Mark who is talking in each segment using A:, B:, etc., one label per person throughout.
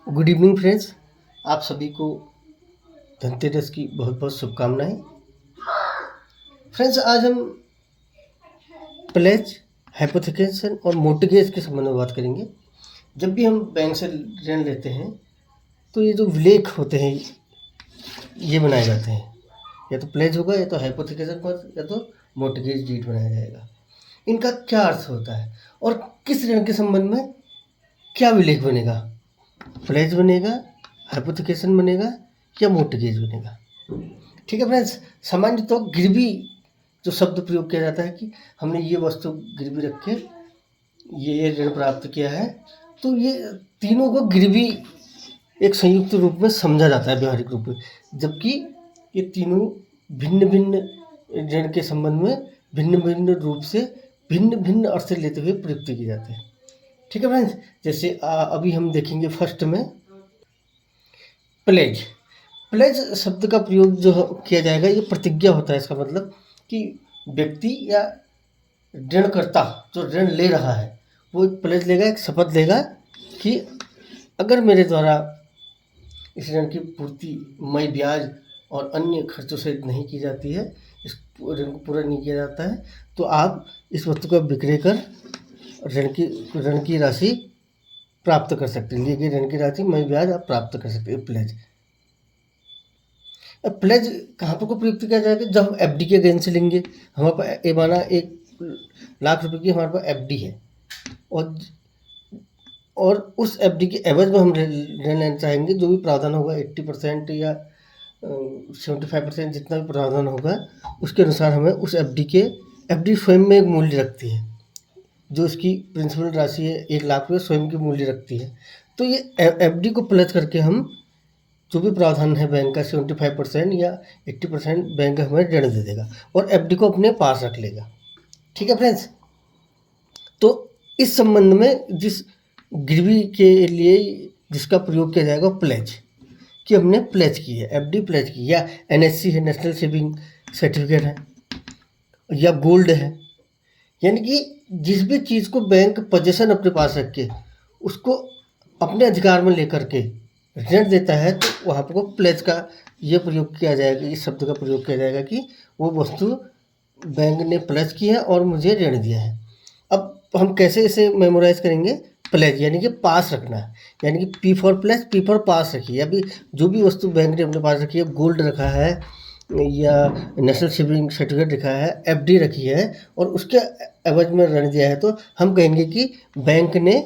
A: Good evening friends. आप सभी को धनतेरस की बहुत बहुत शुभकामनाएं। फ्रेंड्स, आज हम प्लेज, हाइपोथेकेशन और मोर्टगेज के संबंध में बात करेंगे। जब भी हम बैंक से ऋण लेते हैं तो ये जो विलेख होते हैं ये बनाए जाते हैं, या तो प्लेज होगा, या तो हाइपोथेकेशन पर, या तो मोर्टगेज डीड बनाया जाएगा। इनका क्या अर्थ होता है और किस ऋण के संबंध में क्या विलेख बनेगा? प्लेज बनेगा, हाइपोथेकेशन बनेगा या मोर्टगेज बनेगा? ठीक है फ्रेंड्स, सामान्य तो गिरवी जो शब्द प्रयोग किया जाता है कि हमने ये वस्तु गिरवी रख के ये ऋण प्राप्त किया है, तो ये तीनों को गिरवी एक संयुक्त रूप में समझा जाता है व्यवहारिक रूप में, जबकि ये तीनों भिन्न भिन्न ऋण के संबंध में भिन्न भिन्न रूप से भिन्न भिन्न अर्थ लेते हुए प्रयुक्त किए जाते हैं। ठीक है फ्रेंड्स, जैसे अभी हम देखेंगे फर्स्ट में प्लेज। प्लेज शब्द का प्रयोग जो किया जाएगा ये प्रतिज्ञा होता है। इसका मतलब कि व्यक्ति या ऋणकर्ता जो ऋण ले रहा है वो एक प्लेज लेगा, एक शपथ लेगा कि अगर मेरे द्वारा इस ऋण की पूर्ति मई ब्याज और अन्य खर्चों से नहीं की जाती है, इस ऋण को पूरा नहीं किया जाता है, तो आप इस वस्तु का विक्रय कर ऋण की राशि प्राप्त कर सकते हैं। लिए गए ऋण की राशि मई ब्याज आप प्राप्त कर सकते हैं। प्लेज। अब प्लेज कहाँ पर को प्रयुक्त किया जाएगा? जब हम एफडी के अगेंस्ट लेंगे, हमारे पास ये माना 1,00,000 रुपए की हमारे पास एफडी है, और उस एफडी के एवज में हम ऋण लेना चाहेंगे। जो भी प्रावधान होगा 80% या 75% जितना भी प्रावधान होगा उसके अनुसार हमें उस एफडी स्वयं में एक मूल्य रखती है। जो इसकी प्रिंसिपल राशि है 1,00,000 रुपये स्वयं की मूल्य रखती है। तो ये एफडी को प्लस करके हम जो भी प्रावधान है बैंक का 75% या 80% बैंक हमें ऋण दे देगा और एफडी को अपने पास रख लेगा। ठीक है फ्रेंड्स, तो इस संबंध में जिस गिरवी के लिए जिसका प्रयोग किया जाएगा प्लेज, कि हमने प्लेज की है, एफडी प्लेज की, या एनएससी है, नेशनल सेविंग सर्टिफिकेट है, या गोल्ड है। यानी कि जिस भी चीज़ को बैंक पोजेशन अपने पास रख के उसको अपने अधिकार में लेकर के ऋण देता है, तो वहाँ पर प्लेज का ये प्रयोग किया जाएगा, इस शब्द का प्रयोग किया जाएगा कि वो वस्तु बैंक ने प्लेज की है और मुझे ऋण दिया है। अब हम कैसे इसे मेमोराइज करेंगे? प्लेज यानी कि पास रखना है, यानी कि P for pledge, P for पास रखिए। अभी जो भी वस्तु बैंक ने अपने पास रखी है, गोल्ड रखा है या नेशनल सेविंग सर्टिफिकेट रखा है, एफडी रखी है और उसके एवज में ऋण दिया है, तो हम कहेंगे कि बैंक ने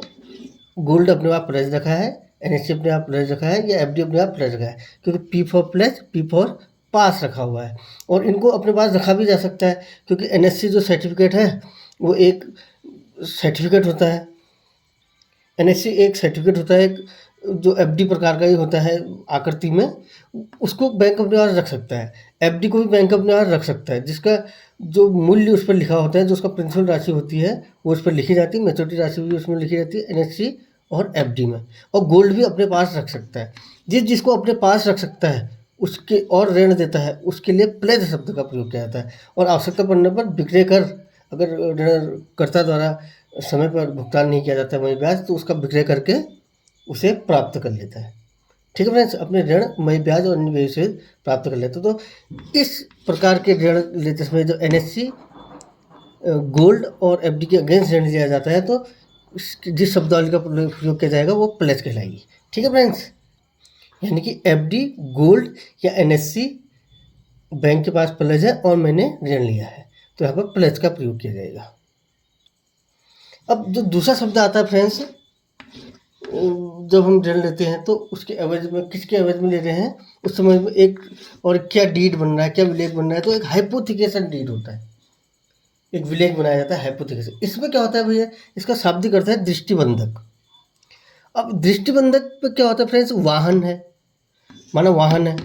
A: गोल्ड अपने आप प्लेज रखा है, एनएससी अपने आप प्लेज रखा है, या एफडी अपने आप प्लेज रखा है, क्योंकि P for pledge, P for पास रखा हुआ है। और इनको अपने पास रखा भी जा सकता है, क्योंकि एनएससी जो सर्टिफिकेट है वो एक सर्टिफिकेट होता है। एनएससी एक सर्टिफिकेट होता है, एक जो एफडी प्रकार का ही होता है आकृति में, उसको बैंक अपने पास रख सकता है। एफडी को भी बैंक अपने पास रख सकता है, जिसका जो मूल्य उस पर लिखा होता है, जो उसका प्रिंसिपल राशि होती है वो उस पर लिखी जाती है, मैच्योरिटी राशि भी उसमें लिखी जाती है एनएससी और एफडी में। और गोल्ड भी अपने पास रख सकता है। जिसको अपने पास रख सकता है उसके और ऋण देता है, उसके लिए प्लेज शब्द का प्रयोग किया जाता है। और आवश्यकता पड़ने पर विक्रय कर, अगर ऋणकर्ता द्वारा समय पर भुगतान नहीं किया जाता है मई ब्याज, तो उसका विक्रय करके उसे प्राप्त कर लेता है। ठीक है फ्रेंड्स, अपने ऋण मई ब्याज और अन्य व्यय से प्राप्त कर लेते हैं। तो इस प्रकार के ऋण लेते समय जो एनएससी, गोल्ड और एफडी के अगेंस्ट ऋण लिया जाता है, तो जिस शब्दावली का प्रयोग किया जाएगा वो प्लेज कहलाएगी। ठीक है फ्रेंड्स, यानी कि एफडी, गोल्ड या एनएससी बैंक के पास प्लेज है और मैंने ऋण लिया है, तो यहाँ पर प्लेज का प्रयोग किया जाएगा। अब जो दूसरा शब्द आता है फ्रेंड्स, जब हम ऋण लेते हैं तो उसके एवज में, किसके एवज में ले रहे हैं उस समय में एक और क्या डीड बन रहा है, क्या विलेख बन रहा है, तो एक हाइपोथिकेशन डीड होता है, एक विलेख बनाया जाता है हाइपोथिकेशन। इसमें क्या होता है भैया, इसका शाब्दिक अर्थ है दृष्टिबंधक। अब दृष्टिबंधक पे क्या होता है फ्रेंड्स, वाहन है, माना वाहन है,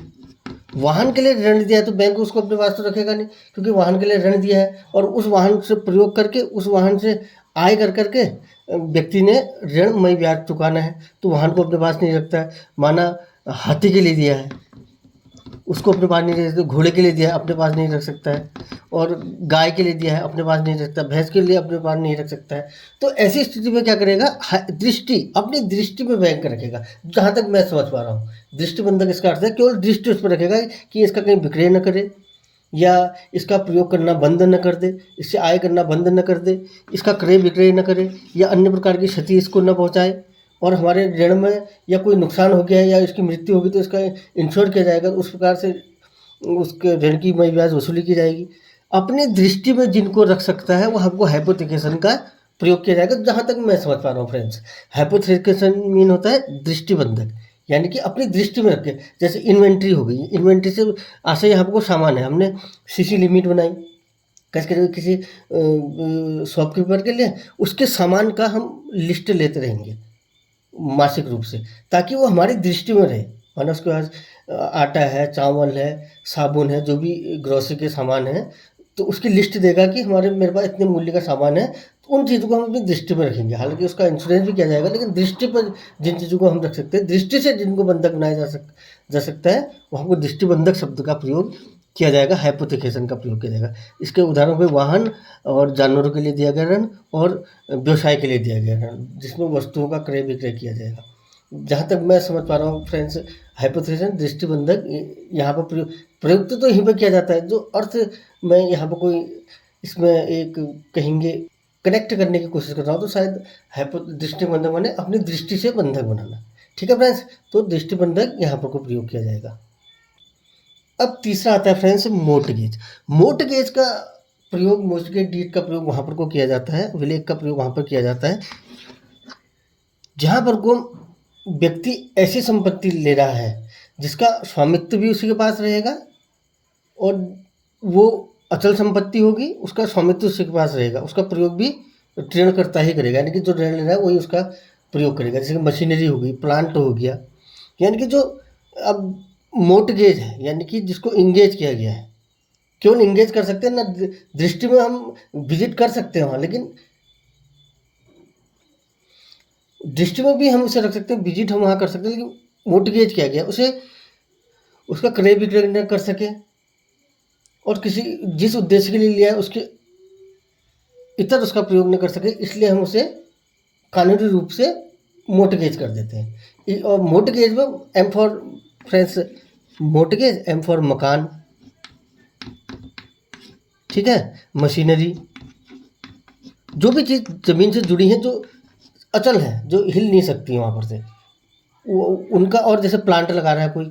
A: वाहन के लिए ऋण दिया है तो बैंक उसको अपने पास तो रखेगा नहीं, क्योंकि वाहन के लिए ऋण दिया है और उस वाहन से प्रयोग करके, उस वाहन से आय कर करके व्यक्ति ने ऋण मई ब्याज चुकाना है, तो वाहन को अपने पास नहीं रखता है। माना हाथी के लिए दिया है, उसको अपने पास नहीं रख सकते। घोड़े के लिए दिया है, अपने पास नहीं रख सकता है। और गाय के लिए दिया है, अपने पास नहीं रख सकता। भैंस के लिए अपने पास नहीं रख सकता है। तो ऐसी स्थिति में क्या करेगा, दृष्टि, अपनी दृष्टि में बैंक रखेगा। जहाँ तक मैं समझ पा रहा हूँ, दृष्टिबंधक इसका अर्थ है केवल दृष्टि उस पर रखेगा कि इसका कहीं विक्रय न करे, या इसका प्रयोग करना बंद न कर दे, इससे आय करना बंद न कर दे, इसका क्रय विक्रय न करे, या अन्य प्रकार की क्षति इसको न पहुंचाए। और हमारे ऋण में या कोई नुकसान हो गया है या इसकी मृत्यु होगी तो इसका इंश्योर किया जाएगा, उस प्रकार से उसके ऋण की मई ब्याज वसूली की जाएगी। अपनी दृष्टि में जिनको रख सकता है वो हमको हाइपोथिकेशन का प्रयोग किया जाएगा, जहाँ तक मैं समझ पा रहा हूँ फ्रेंड्स। हाइपोथिकेशन मीन होता है दृष्टिबंधक, यानी कि अपनी दृष्टि में रखे। जैसे इन्वेंट्री हो गई, इन्वेंट्री से आशय यहाँ पर सामान है, हमने सीसी लिमिट बनाई कैसे करेंगे, किसी शॉपकीपर के लिए उसके सामान का हम लिस्ट लेते रहेंगे मासिक रूप से, ताकि वो हमारी दृष्टि में रहे। माना उसके पास आटा है, चावल है, साबुन है, जो भी ग्रोसरी के सामान है, तो उसकी लिस्ट देगा कि मेरे पास इतने मूल्य का सामान है। तो उन चीज़ों को हम अपनी दृष्टि में रखेंगे। हालांकि उसका इंश्योरेंस भी किया जाएगा, लेकिन दृष्टि पर जिन चीज़ों को हम रख सकते हैं, दृष्टि से जिनको बंधक बनाया जा सकता है, वहाँ को दृष्टिबंधक शब्द का प्रयोग किया जाएगा, हाइपोथिकेशन का प्रयोग किया जाएगा। इसके उदाहरण पे वाहन और जानवरों के लिए दिया गया ऋण और व्यवसाय के लिए दिया गया ऋण, जिसमें वस्तुओं का क्रय विक्रय किया जाएगा। जहाँ तक मैं समझ पा रहा हूँ फ्रेंड्स, हाइपोथिकेशन दृष्टिबंधक यहाँ पर प्रयुक्त तो यहीं पर किया जाता है। जो अर्थ मैं यहाँ पर कोई इसमें एक कहेंगे कनेक्ट करने की कोशिश कर रहा हूँ, तो शायद दृष्टिबंधक माने अपनी दृष्टि से बंधक बनाना। ठीक है फ्रेंड्स, तो दृष्टिबंधक यहाँ पर को प्रयोग किया जाएगा। अब तीसरा आता है फ्रेंड्स मोर्टगेज। मोर्टगेज का प्रयोग, मोर्टगेज डीड का प्रयोग वहाँ पर को किया जाता है, विलेख का प्रयोग वहाँ पर किया जाता है जहाँ पर को व्यक्ति ऐसी संपत्ति ले रहा है जिसका स्वामित्व भी उसी के पास रहेगा और वो अचल संपत्ति होगी, उसका स्वामित्व उसी के पास रहेगा, उसका प्रयोग भी ऋणकर्ता ही करेगा। यानी कि जो ऋण ले रहा है वही उसका प्रयोग करेगा। जैसे कि मशीनरी हो गई, प्लांट हो गया, यानी कि जो अब मोर्टगेज है, यानी कि जिसको इंगेज किया गया है, केवल इंगेज कर सकते हैं ना, दृष्टि में हम विजिट कर सकते हैं वहाँ, लेकिन दृष्टि में भी हम उसे रख सकते हैं, विजिट हम वहाँ कर सकते हैं, लेकिन मोर्टगेज किया गया उसे उसका क्रय विक्रय न कर सके और किसी जिस उद्देश्य के लिए लिया है उसके इतर उसका प्रयोग न कर सके, इसलिए हम उसे कानूनी रूप से मोर्टगेज कर देते हैं। और मोर्टगेज में M for friends mortgage, M for मकान, ठीक है, मशीनरी, जो भी चीज़ ज़मीन से जुड़ी है, जो अचल है, जो हिल नहीं सकती है वहाँ पर से, वो उनका। और जैसे प्लांट लगा रहा है कोई,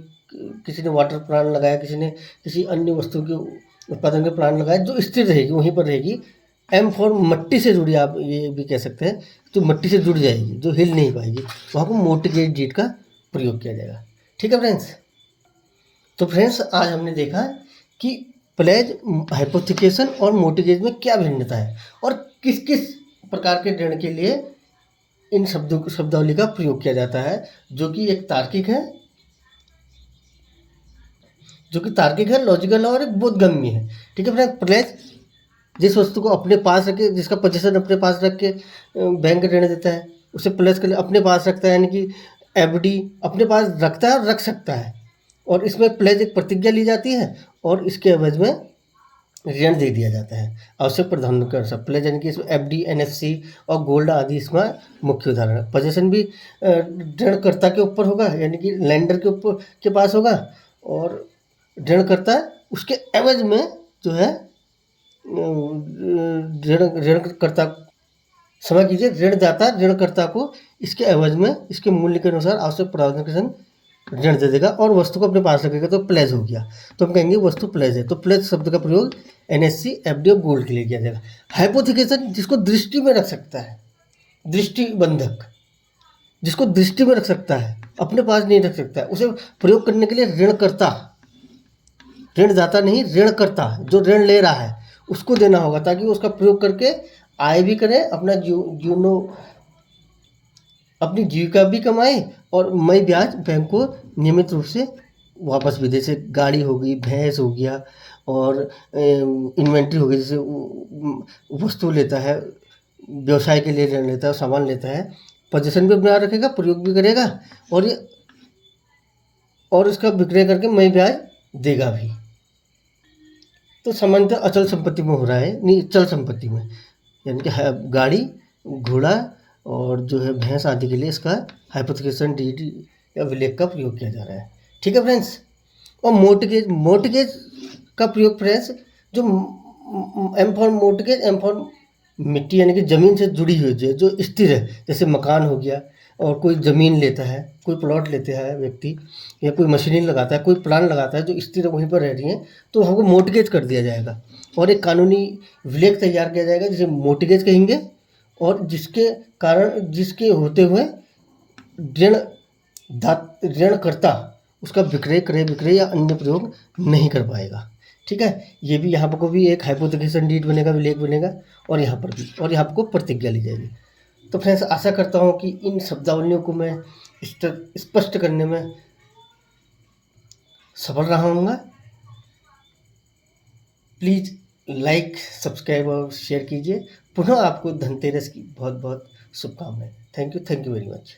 A: किसी ने वाटर प्लांट लगाया, किसी ने किसी अन्य वस्तु के उत्पादन के प्लांट लगाया, जो स्थिर रहेगी, वहीं पर रहेगी। एम फॉर मट्टी से जुड़ी, आप ये भी कह सकते हैं, जो मट्टी से जुड़ जाएगी, जो हिल नहीं पाएगी, वहाँ पर मोर्टगेज डीड का प्रयोग किया जाएगा। ठीक है फ्रेंड्स, तो फ्रेंड्स आज हमने देखा कि प्लेज, हाइपोथिकेशन और मोर्टगेज में क्या भिन्नता है और किस किस प्रकार के ऋण के लिए इन शब्दावली का प्रयोग किया जाता है, जो कि एक तार्किक है, लॉजिकल है और एक बोधगम्य है। ठीक है फ्रेंड्स, प्लेज जिस वस्तु को अपने पास रखे, जिसका पोजीशन अपने पास रख के बैंक ऋण देता है, उसे प्लेज के लिए अपने पास रखता है, यानी कि एफडी अपने पास रखता है और रख सकता है। और इसमें प्लेज एक प्रतिज्ञा ली जाती है और इसके एवज में ऋण दे दिया जाता है। आवश्यक प्रावधान कर सब प्लेज, यानी कि इसमें एफडी, एनएफसी और गोल्ड आदि इसमें मुख्य उदाहरण है। पोजीशन भी ऋणकर्ता के ऊपर होगा, यानी कि लैंडर के ऊपर के पास होगा, और ऋणकर्ता उसके एवज में जो है ऋणकर्ता, समझ कीजिए, ऋणदाता ऋणकर्ता को इसके एवज में इसके मूल्य के अनुसार आवश्यक प्रावधान के संग ऋण दे देगा और वस्तु को अपने पास रखेगा, तो प्लेज हो गया। तो हम कहेंगे वस्तु प्लेज है। तो प्लेज शब्द का प्रयोग एनएससी, एफडी और गोल्ड के लिए किया जाएगा। हाइपोथिकेशन जिसको दृष्टि में रख सकता है, दृष्टिबंधक जिसको दृष्टि में रख सकता है, अपने पास नहीं रख सकता है, उसे प्रयोग करने के लिए ऋणकर्ता, ऋणदाता नहीं, ऋणकर्ता जो ऋण ले रहा है उसको देना होगा, ताकि वो उसका प्रयोग करके आय भी करे, अपना अपनी जीविका भी कमाए और मई ब्याज बैंक को नियमित रूप से वापस भी दे। जैसे गाड़ी हो गई, भैंस हो गया और इन्वेंट्री हो गई, जैसे वस्तु लेता है, व्यवसाय के लिए ऋण लेता है, सामान लेता है, पोजीशन भी बना रखेगा, प्रयोग भी करेगा और इसका विक्रय करके मई ब्याज देगा भी। तो सामान्यतः अचल संपत्ति में हो रहा है, नहीं चल संपत्ति में, यानी कि गाड़ी, घोड़ा और जो है भैंस आदि के लिए इसका हाइपोथिकेशन डीड या विलेख का प्रयोग किया जा रहा है। ठीक है फ्रेंड्स। और मोर्टगेज, मोर्टगेज का प्रयोग फ्रेंड्स जो M for mortgage, M for मिट्टी यानी कि ज़मीन से जुड़ी हुई जो स्थिर है, जैसे मकान हो गया, और कोई ज़मीन लेता है, कोई प्लॉट लेता है व्यक्ति, या कोई मशीनरी लगाता है, कोई प्लान लगाता है जो स्थिर वहीं पर रह रही हैं, तो हमको मोर्टगेज कर दिया जाएगा और एक कानूनी विलेख तैयार किया जाएगा जिसे मोर्टगेज कहेंगे, और जिसके कारण, जिसके होते हुए ऋण ऋणकर्ता उसका विक्रय, क्रय विक्रय या अन्य प्रयोग नहीं कर पाएगा। ठीक है, ये भी यहाँ पर को भी एक हाइपोथिकेशन डीड बनेगा, विलेख बनेगा, और यहाँ पर भी, और यहाँ पर को प्रतिज्ञा ली जाएगी। तो फ्रेंड्स आशा करता हूँ कि इन शब्दावलियों को मैं स्पष्ट करने में सफल रहा हूँगा। प्लीज़ लाइक, सब्सक्राइब और शेयर कीजिए। पुनः आपको धनतेरस की बहुत बहुत शुभकामनाएं। Thank you very much.